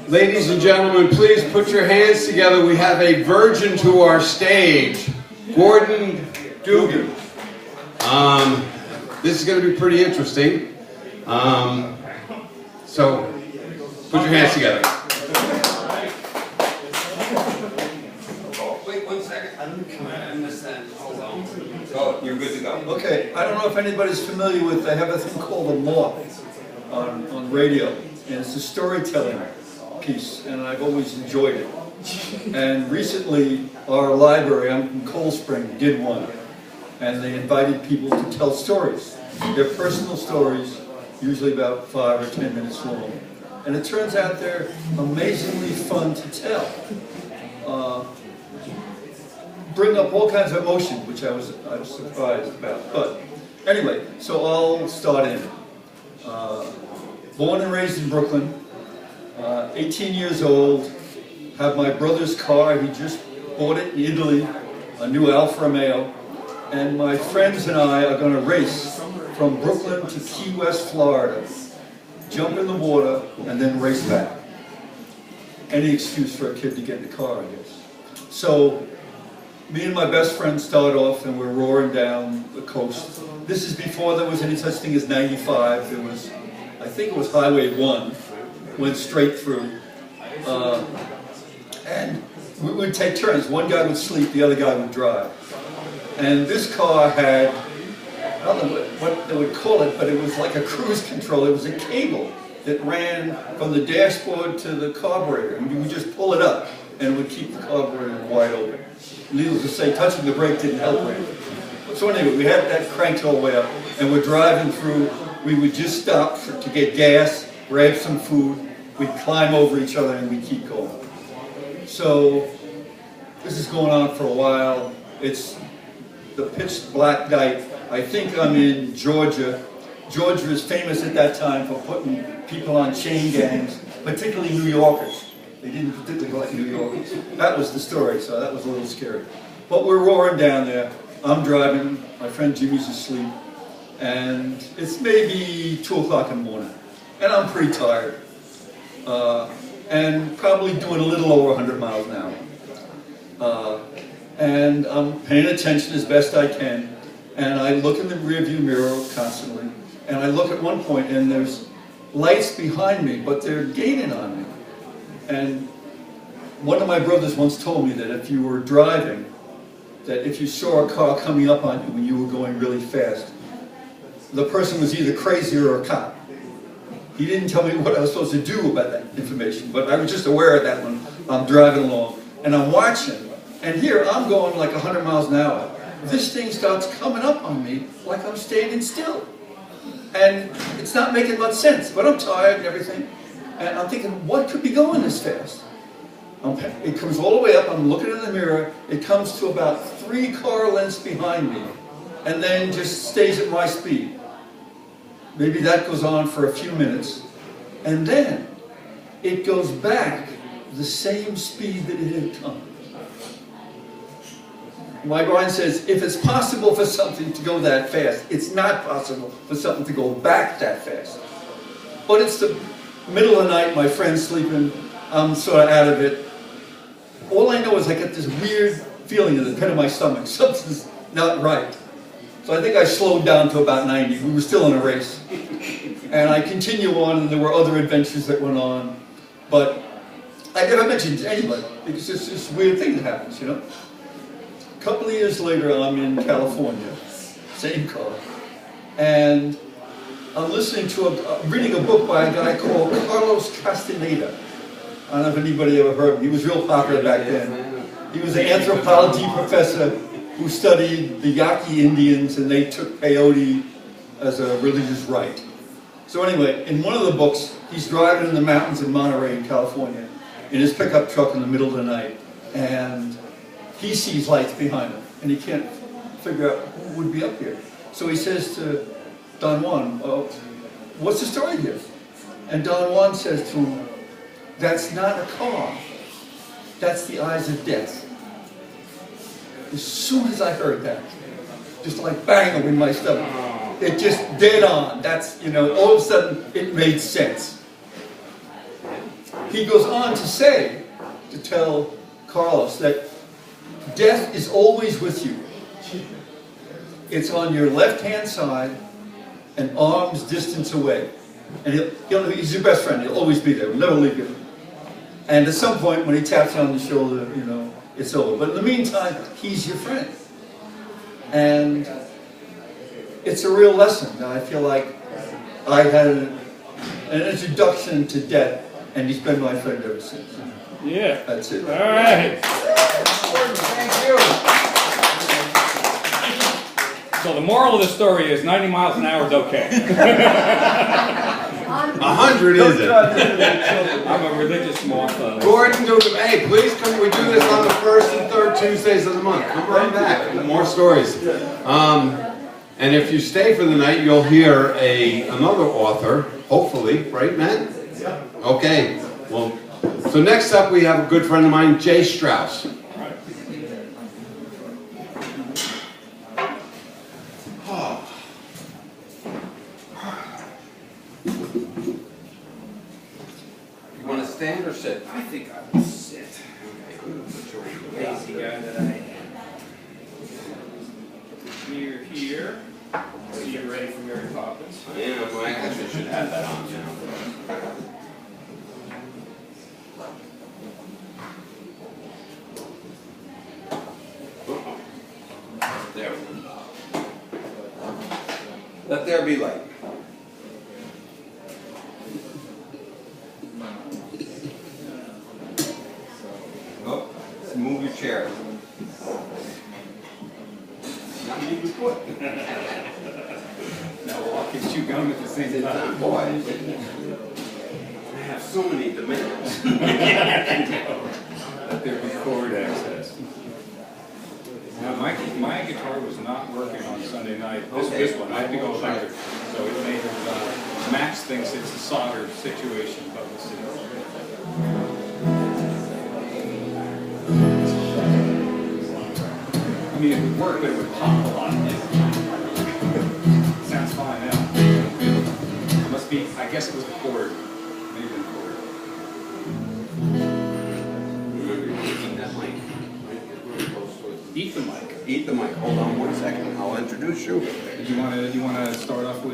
Ladies and gentlemen, please put your hands together. We have a virgin to our stage, Gordon Duggan. This is going to be pretty interesting. So, put your hands together. Wait 1 second. I missed that. Oh, you're good to go. Okay, I don't know if anybody's familiar with, I have a thing called a moth on radio, and it's a storytelling piece, and I've always enjoyed it. And recently, our library, I'm from Cold Spring, did one, and they invited people to tell stories. They're personal stories, usually about 5 or 10 minutes long. And it turns out they're amazingly fun to tell. Bring up all kinds of emotion, which I was surprised about. But anyway, so I'll start in. Born and raised in Brooklyn, 18 years old, have my brother's car. He just bought it in Italy, a new Alfa Romeo. And my friends and I are going to race from Brooklyn to Key West, Florida, jump in the water, and then race back. Any excuse for a kid to get in the car, I guess. So, me and my best friend start off, and we're roaring down the coast. This is before there was any such thing as 95. There was, I think it was Highway 1, went straight through. And we would take turns. One guy would sleep, the other guy would drive. And this car had, I don't know what they would call it, but it was like a cruise control. It was a cable that ran from the dashboard to the carburetor. And you would just pull it up, and it would keep the carburetor wide open. Needless to say, touching the brake didn't help it. So anyway, we had that cranked all the way up, and we're driving through. We would just stop to get gas, grab some food. We'd climb over each other, and we'd keep going. So this is going on for a while. It's the pitch black night. I think I'm in Georgia. Georgia is famous at that time for putting people on chain gangs, particularly New Yorkers. They didn't particularly like New Yorkers. That was the story, so that was a little scary. But we're roaring down there. I'm driving, my friend Jimmy's asleep, and it's maybe 2 o'clock in the morning. And I'm pretty tired. And probably doing a little over 100 miles an hour. And I'm paying attention as best I can, and I look in the rearview mirror constantly, and I look at one point, and there's lights behind me, but they're gaining on me. And one of my brothers once told me that if you were driving, that if you saw a car coming up on you when you were going really fast, the person was either crazy or a cop. He didn't tell me what I was supposed to do about that information, but I was just aware of that when I'm driving along. And I'm watching, and here I'm going like 100 miles an hour. This thing starts coming up on me like I'm standing still. And it's not making much sense, but I'm tired and everything. And I'm thinking, what could be going this fast? It comes all the way up, I'm looking in the mirror, it comes to about 3 car lengths behind me, and then just stays at my speed. Maybe that goes on for a few minutes, and then it goes back the same speed that it had come. My mind says, if it's possible for something to go that fast, it's not possible for something to go back that fast. But it's the middle of the night, my friend's sleeping, I'm sort of out of it. All I know is I get this weird feeling in the pit of my stomach. Something's not right. So I think I slowed down to about 90. We were still in a race. And I continue on, and there were other adventures that went on. But I never mentioned to anybody, because it's this weird thing that happens, you know. A couple of years later, I'm in California, same car. And I'm listening to reading a book by a guy called Carlos Castaneda. I don't know if anybody ever heard of him. He was real popular back then. He was an anthropology professor who studied the Yaqui Indians, and they took peyote as a religious rite. So anyway, in one of the books, he's driving in the mountains in Monterey, in California, in his pickup truck in the middle of the night, and he sees lights behind him, and he can't figure out who would be up here. So he says to Don Juan, what's the story here? And Don Juan says to him, that's not a car, that's the eyes of death. As soon as I heard that, just like bang in my stomach, it just dead on. That's, you know, all of a sudden it made sense. He goes on to say, to tell Carlos, that death is always with you. It's on your left-hand side and arm's distance away. And he's your best friend, he'll always be there, he'll never leave you. And at some point when he taps you on the shoulder, you know, it's over. But in the meantime, he's your friend. And it's a real lesson. I feel like I had an introduction to death, and he's been my friend ever since. Yeah. That's it. All right. Thank you. So the moral of the story is 90 miles an hour is okay. 100 is it? I'm a religious moth. Gordon, hey, please come. We do this on the first and third Tuesdays of the month. Come right back. More stories. And if you stay for the night, you'll hear another author, hopefully, right, Matt? Yeah. Okay. Well, so next up we have a good friend of mine, Jay Strauss. You want to stand or sit? I think I will sit. Okay, I'm going to put you over there. Lazy guy that I am. Here. So you're ready for Mary Poppins? Yeah, well, I actually should have that on now. There we go. Let there be light. Oh, move your chair. Not move your foot. Now walk and chew gum at the same time. Boy, I have so many demands. Let there be chord access. Now my guitar was not working on Sunday night. This one, I had to go electric. So it may have Max thinks it's a solder situation, but we'll see. I mean, it would work, but it would pop a lot. Sounds fine now. It must be, I guess it was a chord. Maybe a chord. Eat the mic. Eat the mic. Hold on 1 second. I'll introduce you. Do you want to start off with?